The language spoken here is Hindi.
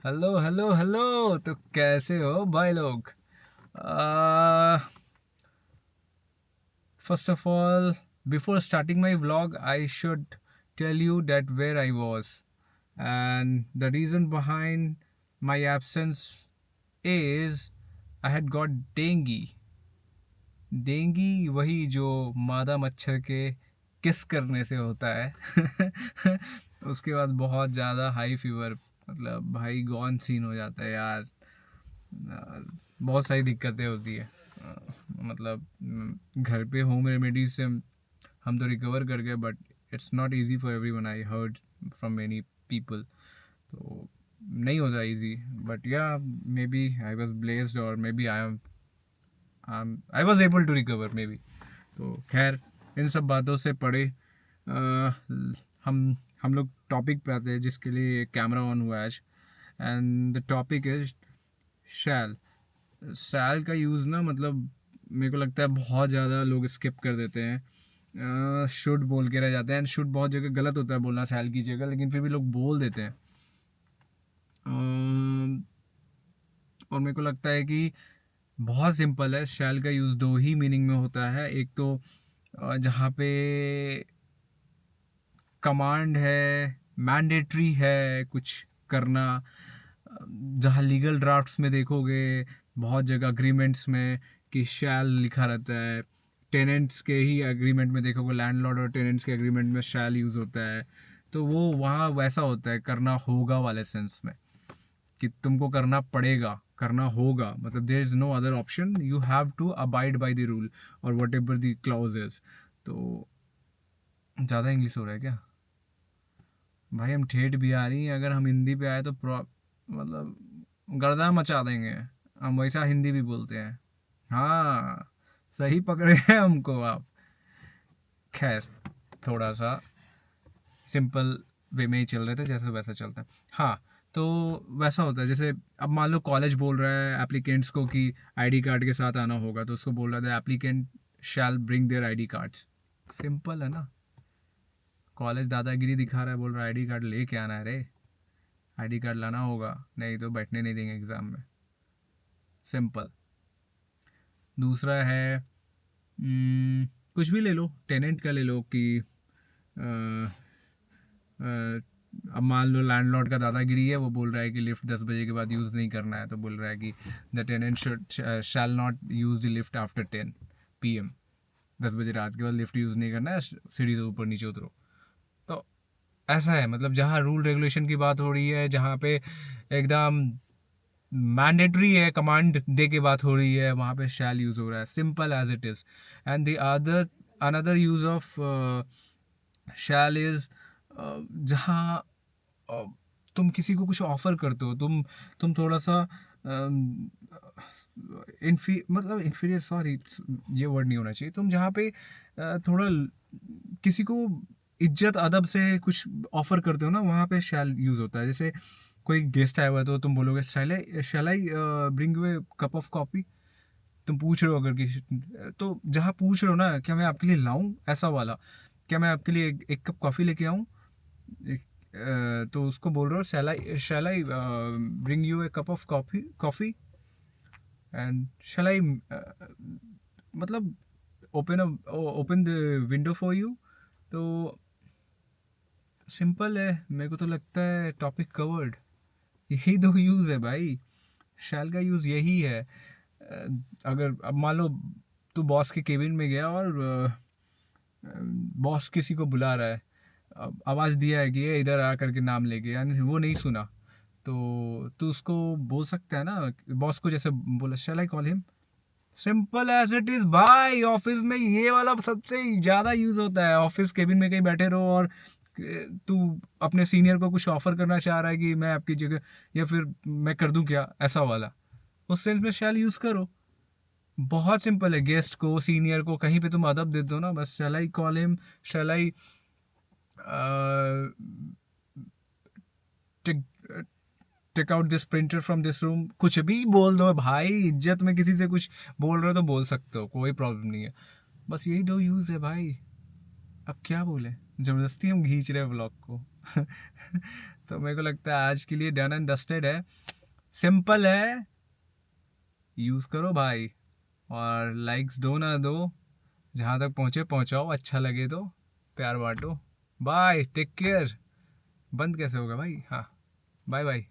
Hello hello hello. तो कैसे हो भाई लोग? First of all, before starting my vlog I should tell you that where I was, and the reason behind my absence is I had got dengue. Dinghy वही जो मादा मच्छर के किस करने से होता है। उसके बाद बहुत ज़्यादा हाई फीवर, मतलब भाई गॉन सीन हो जाता है यार। बहुत सारी दिक्कतें होती है। मतलब घर पे होम रेमेडीज से हम तो रिकवर कर गए, but it's not easy for everyone. I heard from many people. तो नहीं होता इजी, बट या maybe I was blessed, और maybe I was able to recover maybe. तो खैर, इन सब बातों से पढ़े हम लोग टॉपिक पे आते हैं जिसके लिए कैमरा ऑन हुआ है आज। And the topic is shall. Shall का यूज़ ना, मतलब मेरे को लगता है बहुत ज़्यादा लोग स्किप कर देते हैं। शुड बोल के रह जाते हैं। शुड बहुत जगह गलत होता है बोलना शैल की जगह, लेकिन फिर भी लोग बोल देते हैं। और मेरे को लगता है कि बहुत सिंपल है। शैल का यूज़ दो ही मीनिंग में होता है। एक तो जहाँ पे कमांड है, मैंडेटरी है कुछ करना। जहाँ लीगल ड्राफ्ट्स में देखोगे, बहुत जगह अग्रीमेंट्स में कि शैल लिखा रहता है। टेनेंट्स के ही एग्रीमेंट में देखोगे, लैंडलॉर्ड और टेनेंट्स के एग्रीमेंट में शैल यूज़ होता है। तो वो वहाँ वैसा होता है, करना होगा वाले सेंस में, कि तुमको करना पड़ेगा, करना होगा, मतलब there is no other option, you have to abide by the rule और whatever the clause is. तो ज़्यादा इंग्लिश हो रहा है क्या भाई? हम ठेठ बिहारी हैं, अगर हम हिंदी पे आए तो मतलब गर्दा मचा देंगे। हम वैसा हिंदी भी बोलते हैं। हाँ, सही पकड़े हैं हमको आप। खैर, थोड़ा सा सिंपल वे में ही चल रहे थे, जैसे वैसा चलता है। हाँ, तो वैसा होता है जैसे अब मान लो कॉलेज बोल रहा है एप्लीकेंट्स को कि आईडी कार्ड के साथ आना होगा, तो उसको बोल रहा था applicant shall bring their ID cards. Simple है ना। कॉलेज दादागिरी दिखा रहा है, बोल रहा है आईडी कार्ड लेके आना है रे। आईडी कार्ड लाना होगा, नहीं तो बैठने नहीं देंगे एग्ज़ाम में। सिंपल। दूसरा है, कुछ भी ले लो, टेनेंट का ले लो कि अब मान लो लैंडलॉर्ड का दादागिरी है, वो बोल रहा है कि लिफ्ट 10 बजे के बाद यूज़ नहीं करना है, तो बोल रहा है कि the tenant should shall not use the lift after 10 PM। 10 बजे रात के बाद लिफ्ट यूज़ नहीं करना है, सीढ़ी से ऊपर नीचे उतरो। तो ऐसा है, मतलब जहाँ रूल रेगुलेशन की बात हो रही है, जहाँ पे एकदम मैंडेटरी है, कमांड दे के बात हो रही है, वहाँ पे शैल यूज़ हो रहा है, simple as it is. And the other another use of shall is जहाँ तुम किसी को कुछ ऑफर करते हो, तुम थोड़ा सा मतलब इन्फीरियर, सॉरी ये वर्ड नहीं होना चाहिए। तुम जहाँ पे थोड़ा किसी को इज्जत अदब से कुछ ऑफर करते हो ना, वहाँ पे शैल यूज़ होता है। जैसे कोई गेस्ट आया हुआ है तो तुम बोलोगे shall I bring you a cup of coffee. तुम पूछ रहे हो अगर किसी, तो जहाँ पूछ रहे हो ना, क्या मैं आपके लिए लाऊं, ऐसा वाला, क्या मैं आपके लिए एक कप कॉफ़ी लेके आऊं, तो उसको बोल रहे हो shall I bring you a cup of coffee and shall I, मतलब open the window for you. तो सिंपल है, मेरे को तो लगता है टॉपिक कवर्ड। यही दो यूज़ है भाई। शैल का यूज़ यही है। अगर अब मान लो तू बॉस के केबिन में गया और बॉस किसी को बुला रहा है, आवाज़ दिया है कि ये इधर आ करके नाम लेके, यानी वो नहीं सुना, तो तू उसको बोल सकता है ना, बॉस को जैसे बोला shall I call him. Simple as it is भाई। ऑफिस में ये वाला सबसे ज़्यादा यूज़ होता है। ऑफिस केबिन में कहीं बैठे रहो और तू अपने सीनियर को कुछ ऑफर करना चाह रहा है कि मैं आपकी जगह, या फिर मैं कर दूं क्या, ऐसा वाला, उस सेंस में शैल यूज़ करो। बहुत सिंपल है। गेस्ट को, सीनियर को, कहीं पे तुम अदब देते हो ना, बस shall I call him, shall I take out this printer from this room, कुछ भी बोल दो भाई। इज्जत में किसी से कुछ बोल रहे हो तो बोल सकते हो, कोई प्रॉब्लम नहीं है। बस यही दो यूज़ है भाई। अब क्या बोले, ज़बरदस्ती हम खींच रहे हैं व्लॉग को। तो मेरे को लगता है आज के लिए डन एंड डस्टेड है, सिंपल है, यूज़ करो भाई। और लाइक्स दो ना दो, जहाँ तक पहुँचे पहुँचाओ, अच्छा लगे तो प्यार बांटो। Bye, take care. बंद कैसे होगा भाई? हाँ, बाय बाय।